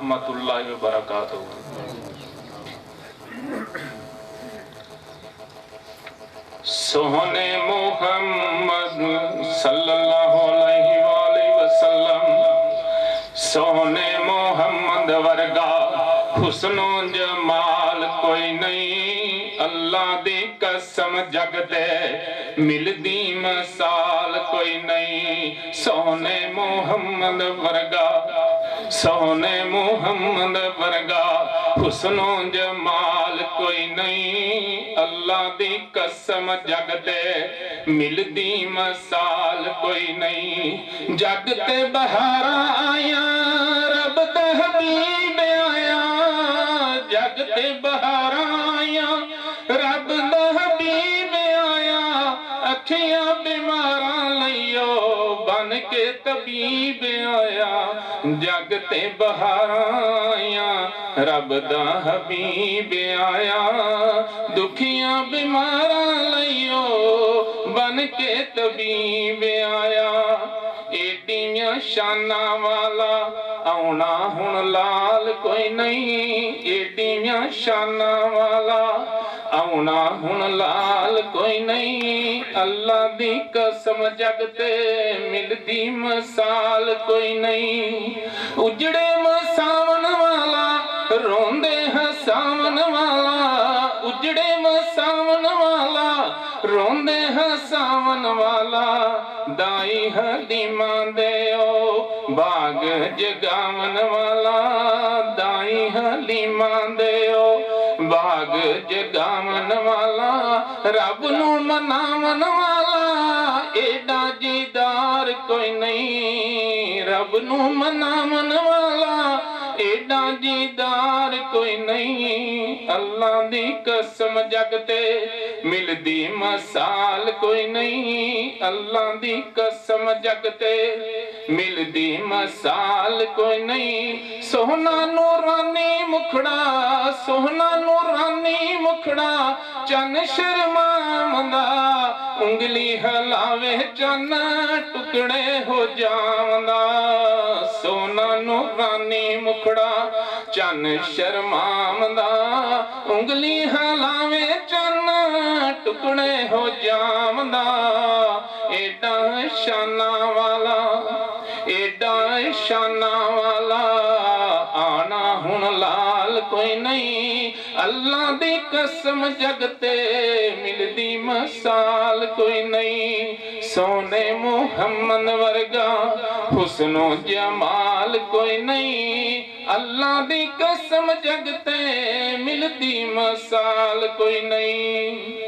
रहमतुल्लाहि व बरकातुहू। सोहने मुहम्मद सल्लल्लाहु अलैहि वसल्लम, सोहने मुहम्मद वर्गा हुस्नो जमाल कोई नहीं। अल्लाह दी कसम जगते मिलदी मिसाल कोई नहीं। सोहने मुहम्मद वर्गा, सोहने मुहम्मद वर्गा हुस्नो जमाल कोई नहीं। अल्लाह दी कसम जगते मिलदी मिसाल कोई नहीं। जगते बहारा आया रब दा हबीब आया, जगते बहारा आया रब दा हबीब आया। अखियां बीमारा लइयो बन के तबीब आया। जगते बहारा आया रब दा हबीब आया। दुखियां बीमारा लइयो बन के तबीब आया। एडियां शाना वाला आउना हुण लाल कोई नहीं। एडियां शाना वाला आउना हुण लाल कोई नहीं। अल्लाह दी कसम जगते मिलदी मिसाल कोई नहीं। उजड़े मसावन वाला रोंदे हसावन वाला, उजड़े मसावन वाला रोंदे हसावन वाला। दाई हलीमा दे ओ बाग जगावन वाला, दाई हलीमा दे ओ बाग जगावन वाला। रब नू मनावन वाला एडा दीदार कोई नहीं। रब नू मनावन वाला एडा दीदार कोई नहीं। अल्लाह दी कसम जगते मिलदी मिसाल कोई नहीं। अल्लाह दी कसम जगते मिलदी मिसाल कोई नहीं। सोहना नूरानी मुखड़ा, सोहना नूरानी मुखड़ा चन शर्मावंदा। उंगली हलावे चन टुकड़े हो जावंदा। सोना नूरानी मुखड़ा चन शर्मावंदा। उंगली हलावे चन टुकड़े हो जावंदा। एडा शाना वाला, एडा शाना वाला आना हुण लाल कोई नहीं। अल्लाह दी कसम जगते मिलदी मिसाल कोई नहीं। सोने मुहम्मद वर्गा हुस्नो जमाल कोई नहीं। अल्लाह दी कसम जगते मिलदी मिसाल कोई नहीं।